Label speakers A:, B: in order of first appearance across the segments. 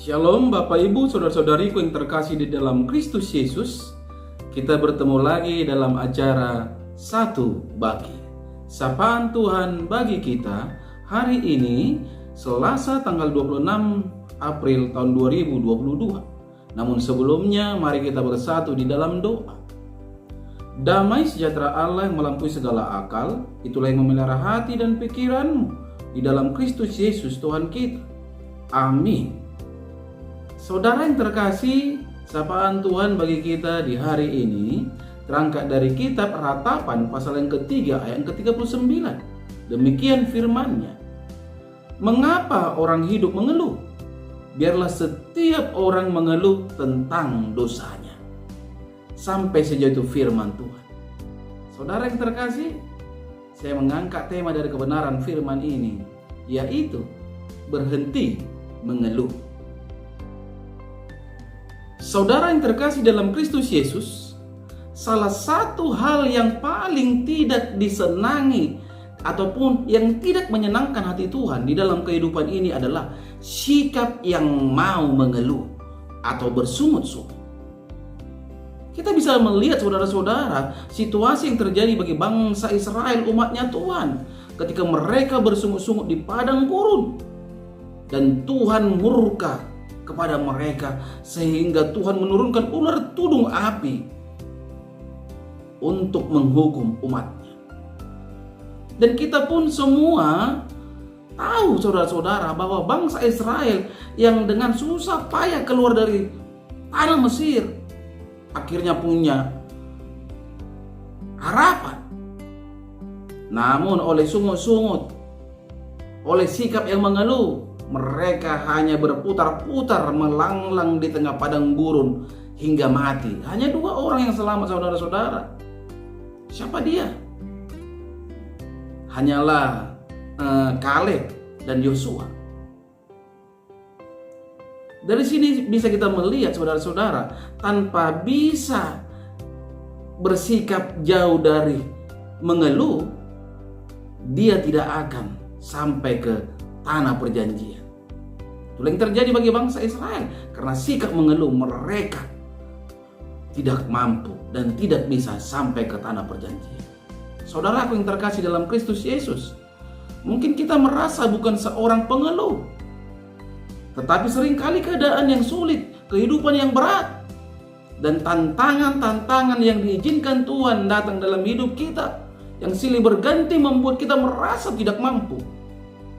A: Shalom Bapak Ibu Saudara-saudariku yang terkasih di dalam Kristus Yesus. Kita bertemu lagi dalam acara Satu Bagi. Sapaan Tuhan bagi kita hari ini Selasa tanggal 26 April tahun 2022. Namun sebelumnya mari kita bersatu di dalam doa. Damai sejahtera Allah yang melampaui segala akal, itulah yang memelihara hati dan pikiranmu di dalam Kristus Yesus Tuhan kita. Amin. Saudara yang terkasih, sapaan Tuhan bagi kita di hari ini terangkat dari kitab Ratapan pasal yang ketiga ayat yang ke-39. Demikian firman-Nya. Mengapa orang hidup mengeluh? Biarlah setiap orang mengeluh tentang dosanya. Sampai sejauh itu firman Tuhan. Saudara yang terkasih, saya mengangkat tema dari kebenaran firman ini, yaitu berhenti mengeluh. Saudara yang terkasih dalam Kristus Yesus, salah satu hal yang paling tidak disenangi ataupun yang tidak menyenangkan hati Tuhan di dalam kehidupan ini adalah sikap yang mau mengeluh atau bersungut-sungut. Kita bisa melihat saudara-saudara situasi yang terjadi bagi bangsa Israel, umatnya Tuhan, ketika mereka bersungut-sungut di padang gurun dan Tuhan murka kepada mereka sehingga Tuhan menurunkan ular tudung api untuk menghukum umatnya. Dan kita pun semua tahu saudara-saudara bahwa bangsa Israel yang dengan susah payah keluar dari tanah Mesir akhirnya punya harapan. Namun oleh sungut-sungut, oleh sikap yang mengeluh, mereka hanya berputar-putar melanglang di tengah padang gurun hingga mati. Hanya 2 orang yang selamat saudara-saudara. Siapa dia? Hanyalah Kaleb dan Yosua. Dari sini bisa kita melihat saudara-saudara, tanpa bisa bersikap jauh dari mengeluh, dia tidak akan sampai ke tanah perjanjian. Itulah yang terjadi bagi bangsa Israel. Karena sikap mengeluh, mereka tidak mampu dan tidak bisa sampai ke tanah perjanjian. Saudaraku yang terkasih dalam Kristus Yesus, mungkin kita merasa bukan seorang pengeluh, tetapi seringkali keadaan yang sulit, kehidupan yang berat, dan tantangan-tantangan yang diizinkan Tuhan datang dalam hidup kita yang silih berganti membuat kita merasa tidak mampu,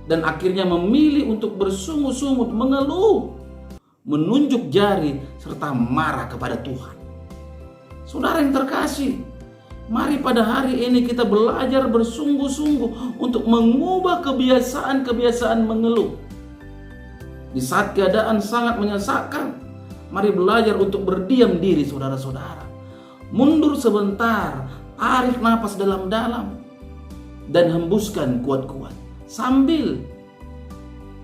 A: dan akhirnya memilih untuk bersungut-sungut, mengeluh, menunjuk jari, serta marah kepada Tuhan. Saudara yang terkasih, mari pada hari ini kita belajar bersungguh-sungguh untuk mengubah kebiasaan-kebiasaan mengeluh. Di saat keadaan sangat menyesakkan, mari belajar untuk berdiam diri saudara-saudara. Mundur sebentar, tarik napas dalam-dalam, dan hembuskan kuat-kuat. Sambil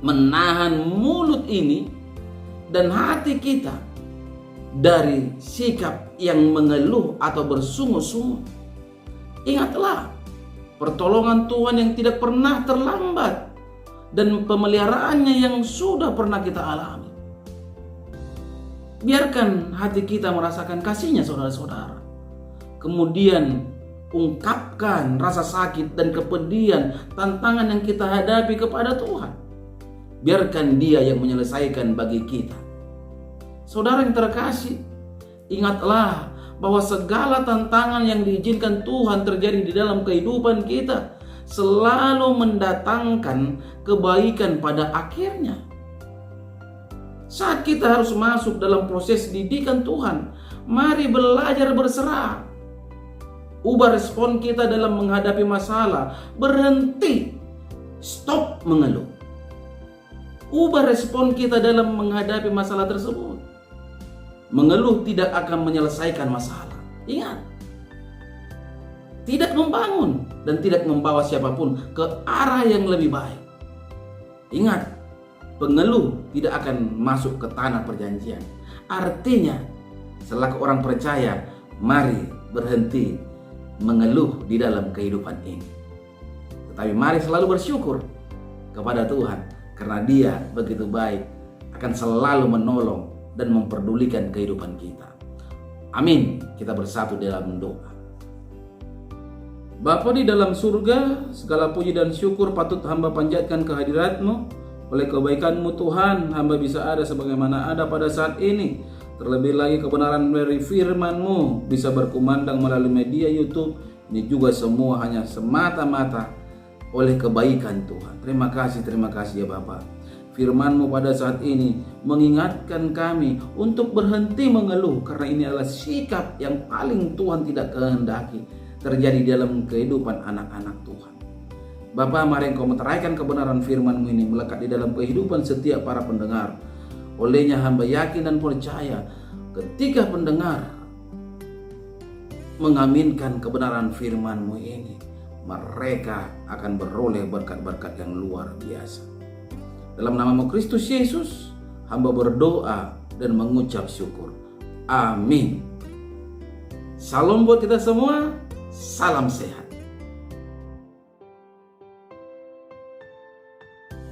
A: menahan mulut ini dan hati kita dari sikap yang mengeluh atau bersungut-sungut. Ingatlah, pertolongan Tuhan yang tidak pernah terlambat dan pemeliharaannya yang sudah pernah kita alami. Biarkan hati kita merasakan kasih-Nya saudara-saudara. Kemudian ungkapkan rasa sakit dan kepedihan, tantangan yang kita hadapi kepada Tuhan. Biarkan Dia yang menyelesaikan bagi kita. Saudara yang terkasih, ingatlah bahwa segala tantangan yang diizinkan Tuhan terjadi di dalam kehidupan kita selalu mendatangkan kebaikan pada akhirnya. Saat kita harus masuk dalam proses didikan Tuhan, mari belajar berserah. Ubah respon kita dalam menghadapi masalah. Berhenti. Stop mengeluh. Ubah respon kita dalam menghadapi masalah tersebut. Mengeluh tidak akan menyelesaikan masalah. Ingat. Tidak membangun dan tidak membawa siapapun ke arah yang lebih baik. Ingat. Pengeluh tidak akan masuk ke tanah perjanjian. Artinya, selaku orang percaya, mari berhenti mengeluh di dalam kehidupan ini. Tetapi mari selalu bersyukur kepada Tuhan karena Dia begitu baik akan selalu menolong dan memperdulikan kehidupan kita. Amin. Kita bersatu dalam doa. Bapa di dalam surga, segala puji dan syukur patut hamba panjatkan kehadirat-Mu. Oleh kebaikan-Mu Tuhan, hamba bisa ada sebagaimana ada pada saat ini. Terlebih lagi kebenaran dari firman-Mu bisa berkumandang melalui media YouTube. Ini juga semua hanya semata-mata oleh kebaikan Tuhan. Terima kasih ya Bapa. Firman-Mu pada saat ini mengingatkan kami untuk berhenti mengeluh, karena ini adalah sikap yang paling Tuhan tidak kehendaki terjadi dalam kehidupan anak-anak Tuhan. Bapa, mari Engkau meteraikan kebenaran firman-Mu ini melekat di dalam kehidupan setiap para pendengar. Olehnya hamba yakin dan percaya ketika pendengar mengaminkan kebenaran firman-Mu ini, mereka akan beroleh berkat-berkat yang luar biasa. Dalam nama-Mu Kristus Yesus, hamba berdoa dan mengucap syukur. Amin. Salam buat kita semua. Salam sehat.